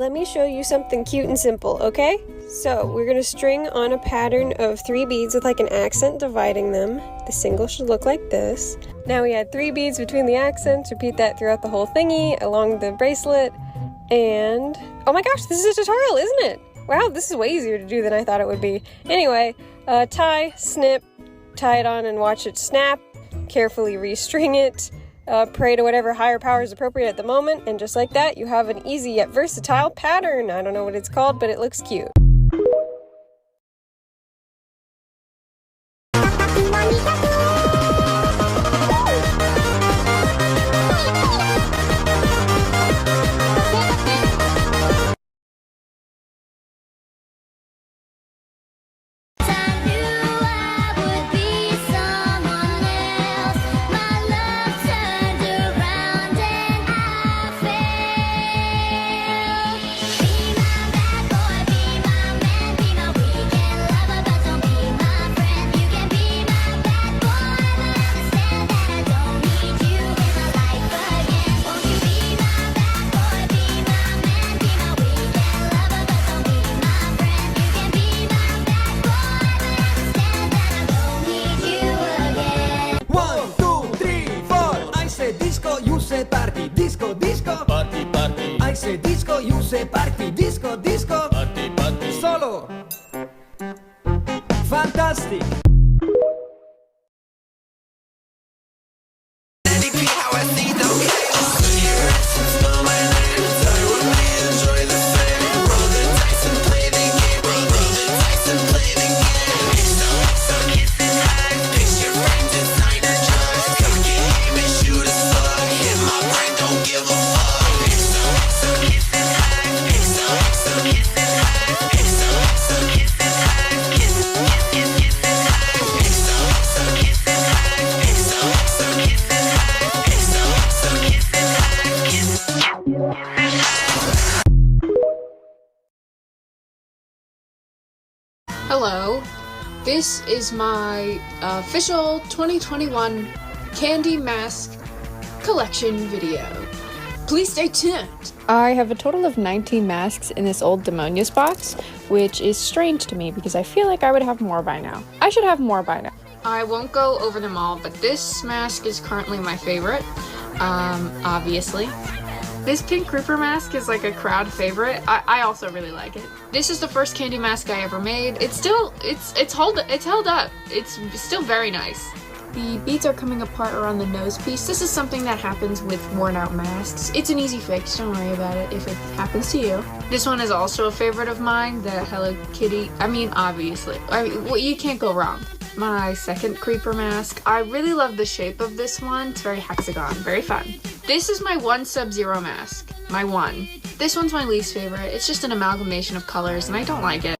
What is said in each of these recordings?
let me show you something cute and simple, okay? So we're gonna string on a pattern of 3 beads with like an accent dividing them. The single should look like this. Now we add 3 beads between the accents, repeat that throughout the whole thingy, along the bracelet, and oh my gosh, this is a tutorial, isn't it? Wow, this is way easier to do than I thought it would be. Anyway, tie, snip, tie it on and watch it snap, carefully restring it, pray to whatever higher power is appropriate at the moment, and just like that, you have an easy yet versatile pattern. I don't know what it's called, but it looks cute. Party, disco, disco, party, party. I say disco, you say party, disco, disco, party, party. Solo. Fantastic. Hello, this is my official 2021 Candy Mask collection video. Please stay tuned. I have a total of 19 masks in this old Demonius box, which is strange to me because I feel like I would have more by now. I should have more by now. I won't go over them all, but this mask is currently my favorite, obviously. This pink creeper mask is like a crowd favorite. I also really like it. This is the first candy mask I ever made. It's held up. It's still very nice. The beads are coming apart around the nose piece. This is something that happens with worn out masks. It's an easy fix, don't worry about it if it happens to you. This one is also a favorite of mine, the Hello Kitty. I mean, obviously. Well, you can't go wrong. My second creeper mask. I really love the shape of this one. It's very hexagon, very fun. This is my one Sub-Zero mask, my one. This one's my least favorite. It's just an amalgamation of colors and I don't like it.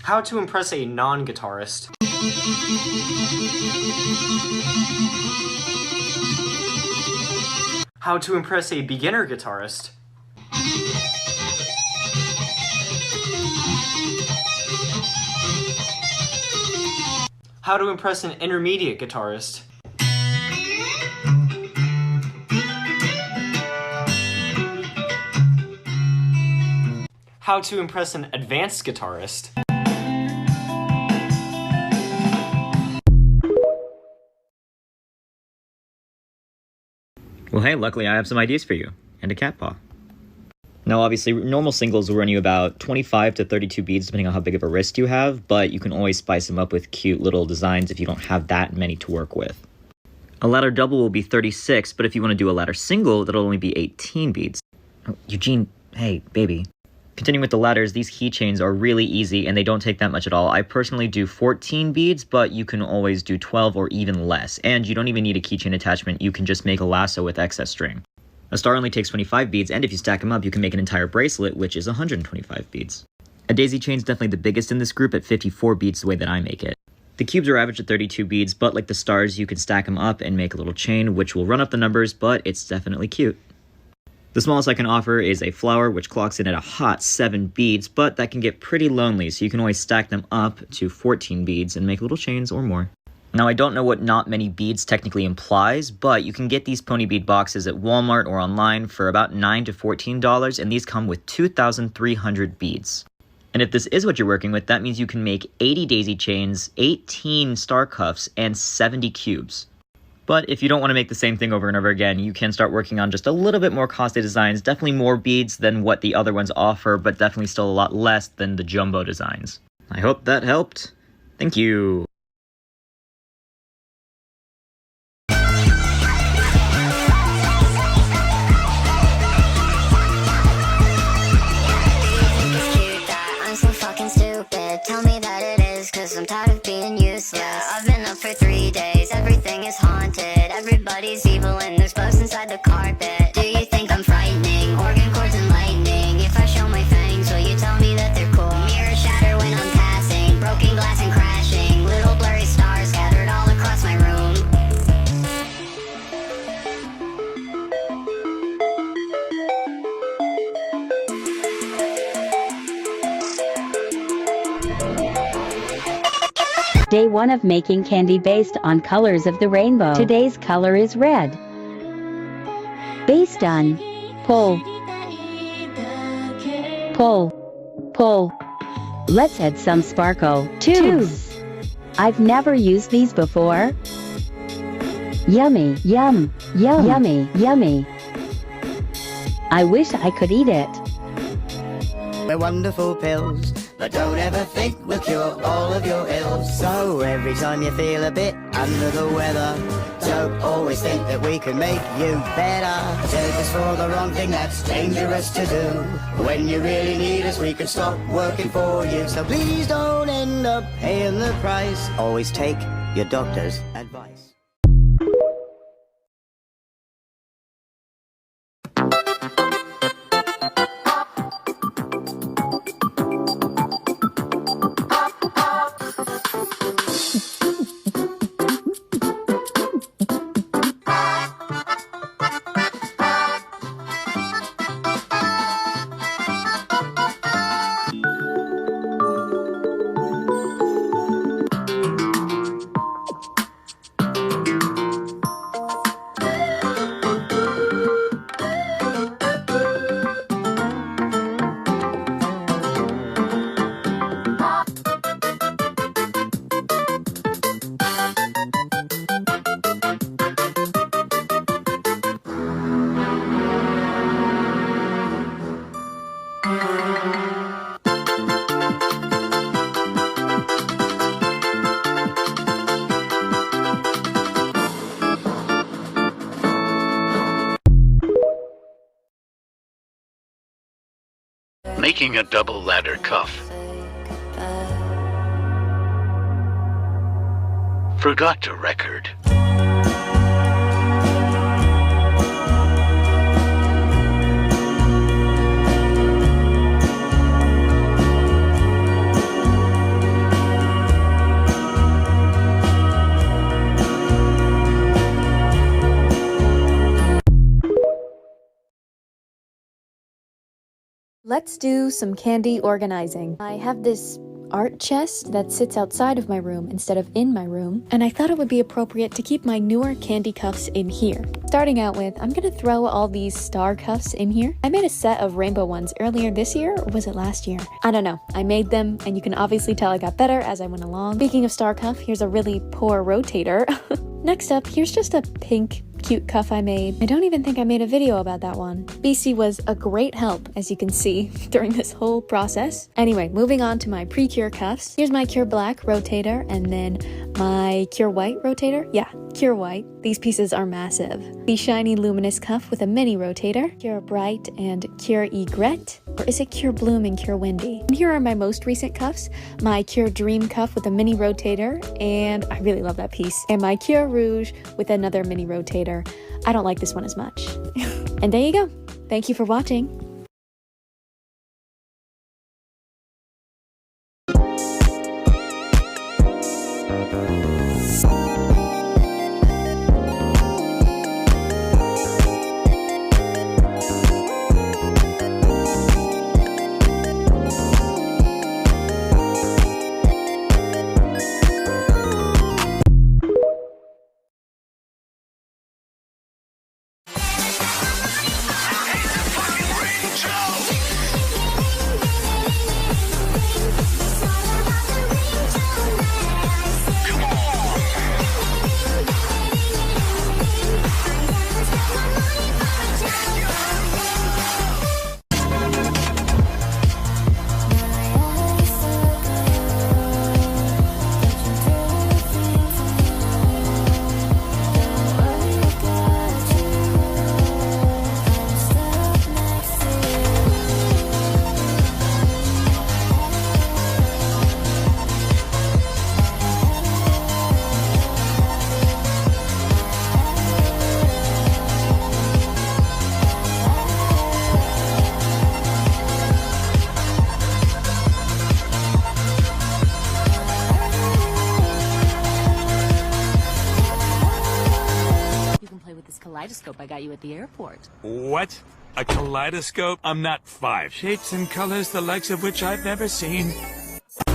How to impress a non-guitarist. How to impress a beginner guitarist. How to impress an intermediate guitarist. How to impress an advanced guitarist. Well hey, luckily I have some ideas for you, and a cat paw. Now obviously, normal singles will run you about 25 to 32 beads depending on how big of a wrist you have, but you can always spice them up with cute little designs if you don't have that many to work with. A ladder double will be 36, but if you want to do a ladder single, that'll only be 18 beads. Oh, Eugene, hey, baby. Continuing with the ladders, these keychains are really easy and they don't take that much at all. I personally do 14 beads, but you can always do 12 or even less. And you don't even need a keychain attachment, you can just make a lasso with excess string. A star only takes 25 beads, and if you stack them up, you can make an entire bracelet, which is 125 beads. A daisy chain is definitely the biggest in this group at 54 beads the way that I make it. The cubes are average at 32 beads, but like the stars, you can stack them up and make a little chain, which will run up the numbers, but it's definitely cute. The smallest I can offer is a flower, which clocks in at a hot 7 beads, but that can get pretty lonely, so you can always stack them up to 14 beads and make little chains or more. Now, I don't know what not many beads technically implies, but you can get these pony bead boxes at Walmart or online for about $9 to $14, and these come with 2,300 beads. And if this is what you're working with, that means you can make 80 daisy chains, 18 star cuffs, and 70 cubes. But if you don't want to make the same thing over and over again, you can start working on just a little bit more costly designs, definitely more beads than what the other ones offer, but definitely still a lot less than the jumbo designs. I hope that helped. Thank you. Tell me that it is, cause I'm tired of being useless. Yeah, I've been up for 3 days, everything is haunted. Everybody's evil and there's bugs inside the carpet. Do you think I'm frightening? Organ cords and lightning. If I show my fangs, will you tell me that they're cool? Mirrors shatter when I'm passing, broken glass and crashing. Little blurry stars scattered all across my room. Day 1 of making candy based on colors of the rainbow. Today's color is red. Based on pull, pull, pull. Let's add some sparkle. Tubes. I've never used these before. Yummy, yum, yum, yummy, yummy. I wish I could eat it. We're wonderful pills, but don't ever think we'll cure all of your ills. So every time you feel a bit under the weather, don't always think that we can make you better. Take us for the wrong thing, that's dangerous to do. When you really need us, we can stop working for you. So please don't end up paying the price. Always take your doctor's advice. Making a double ladder cuff. Forgot to record. Let's do some candy organizing. I have this art chest that sits outside of my room instead of in my room, and I thought it would be appropriate to keep my newer candy cuffs in here. Starting out with, I'm gonna throw all these star cuffs in here. I made a set of rainbow ones earlier this year, or was it last year? I don't know. I made them, and you can obviously tell I got better as I went along. Speaking of star cuff, here's a really poor rotator. Next up, here's just a pink cute cuff I made. I don't even think I made a video about that one. BC was a great help, as you can see, during this whole process. Anyway, moving on to my pre-cure cuffs. Here's my Cure Black rotator, and then my Cure White rotator. Yeah, Cure White. These pieces are massive. The shiny luminous cuff with a mini rotator. Cure Bright and Cure Egret. Or is it Cure Bloom and Cure Windy? And here are my most recent cuffs. My Cure Dream cuff with a mini rotator, and I really love that piece. And my Cure Rouge with another mini rotator. I don't like this one as much. And there you go. Thank you for watching. kaleidoscope I got you at the airport. What? A kaleidoscope? I'm not 5. Shapes and colors the likes of which I've never seen. I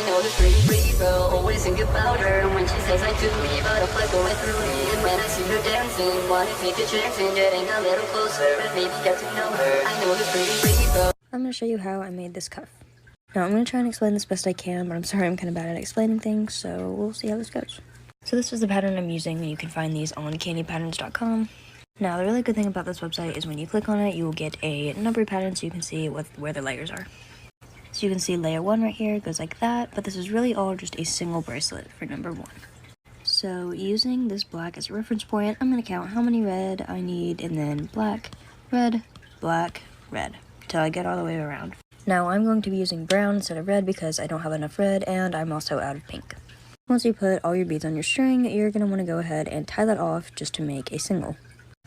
know the pretty girl, always think about her. When she says I do me, butterflies going through me. And when I see her dancing, wanna take a chance and getting a little closer, and maybe get to know her. I know the pretty girl. I'm going to show you how I made this cuff. Now I'm going to try and explain this best I can, but I'm sorry I'm kind of bad at explaining things, so we'll see how this goes. So this is the pattern I'm using, and you can find these on KandiPatterns.com. Now the really good thing about this website is when you click on it, you will get a number of patterns so you can see where the layers are. So you can see layer 1 right here, it goes like that, but this is really all just a single bracelet for number 1. So using this black as a reference point, I'm going to count how many red I need, and then black, red, till I get all the way around. Now I'm going to be using brown instead of red because I don't have enough red, and I'm also out of pink. Once you put all your beads on your string, you're going to want to go ahead and tie that off just to make a single.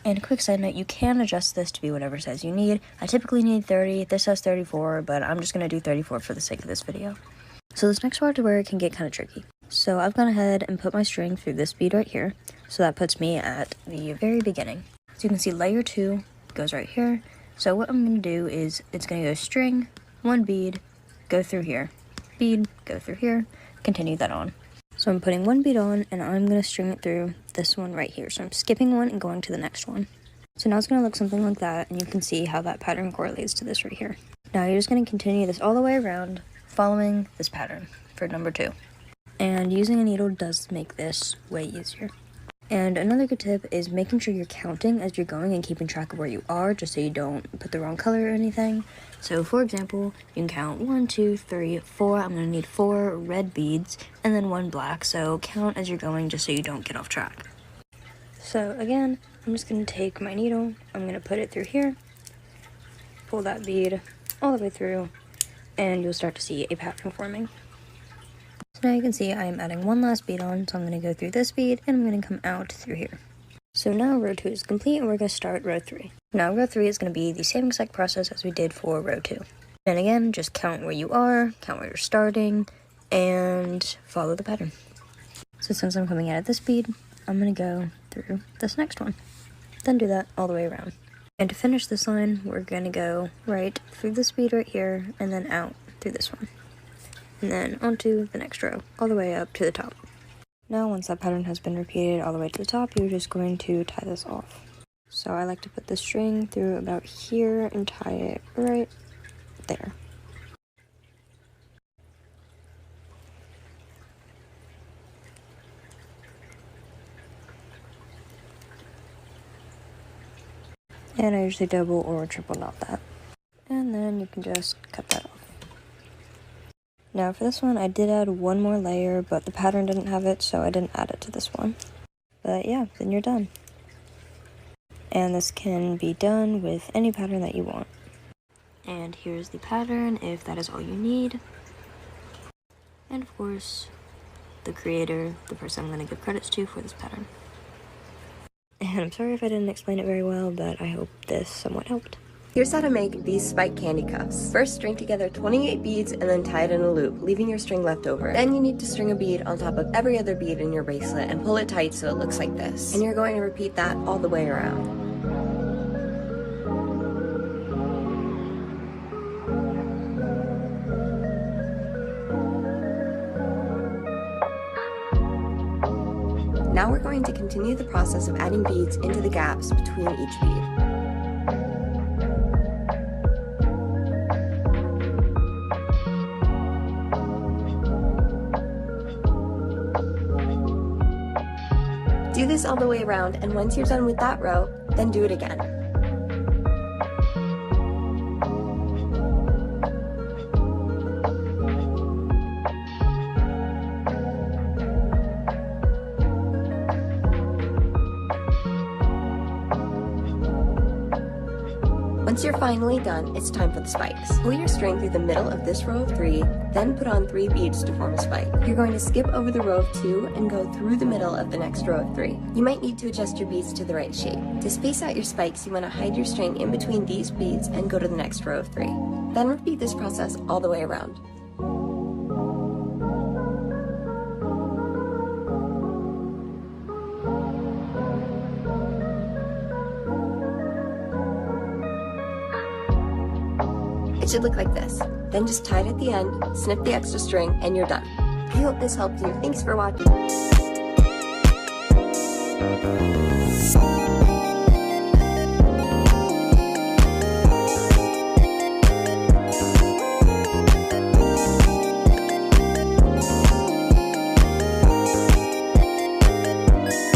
And a quick side note, you can adjust this to be whatever size you need. I typically need 30, this has 34, but I'm just going to do 34 for the sake of this video. So this next part to where it can get kind of tricky. So I've gone ahead and put my string through this bead right here, so that puts me at the very beginning. So you can see layer 2 goes right here. So what I'm going to do is, it's going to go string, 1 bead, go through here, bead, go through here, continue that on. So I'm putting 1 bead on, and I'm going to string it through this one right here. So I'm skipping one and going to the next one. So now it's going to look something like that, and you can see how that pattern correlates to this right here. Now you're just going to continue this all the way around, following this pattern for number 2. And using a needle does make this way easier. And another good tip is making sure you're counting as you're going and keeping track of where you are, just so you don't put the wrong color or anything. So for example, you can count 1, 2, 3, 4. I'm going to need 4 red beads and then 1 black. So count as you're going just so you don't get off track. So again, I'm just going to take my needle, I'm going to put it through here, pull that bead all the way through, and you'll start to see a pattern forming. So now you can see I am adding 1 last bead on, so I'm going to go through this bead, and I'm going to come out through here. So now row 2 is complete, and we're going to start row 3. Now row 3 is going to be the same exact process as we did for row 2. And again, just count where you are, count where you're starting, and follow the pattern. So since I'm coming out of this bead, I'm going to go through this next one. Then do that all the way around. And to finish this line, we're going to go right through this bead right here, and then out through this one. And then onto the next row, all the way up to the top. Now once that pattern has been repeated all the way to the top, you're just going to tie this off. So I like to put the string through about here and tie it right there. And I usually double or triple knot that. And then you can just cut that off. Now for this one, I did add 1 more layer, but the pattern didn't have it, so I didn't add it to this one. But yeah, then you're done. And this can be done with any pattern that you want. And here's the pattern, if that is all you need. And of course, the creator, the person I'm going to give credits to for this pattern. And I'm sorry if I didn't explain it very well, but I hope this somewhat helped. Here's how to make these spike candy cuffs. First, string together 28 beads and then tie it in a loop, leaving your string left over. Then you need to string a bead on top of every other bead in your bracelet and pull it tight so it looks like this. And you're going to repeat that all the way around. Now we're going to continue the process of adding beads into the gaps between each bead. Do this all the way around, and once you're done with that row, then do it again. Once you're finally done, it's time for the spikes. Pull your string through the middle of this row of 3, then put on 3 beads to form a spike. You're going to skip over the row of 2 and go through the middle of the next row of 3. You might need to adjust your beads to the right shape. To space out your spikes, you want to hide your string in between these beads and go to the next row of 3. Then repeat this process all the way around. should look like this. Then just tie it at the end, snip the extra string, and you're done. I hope this helped you. Thanks for watching.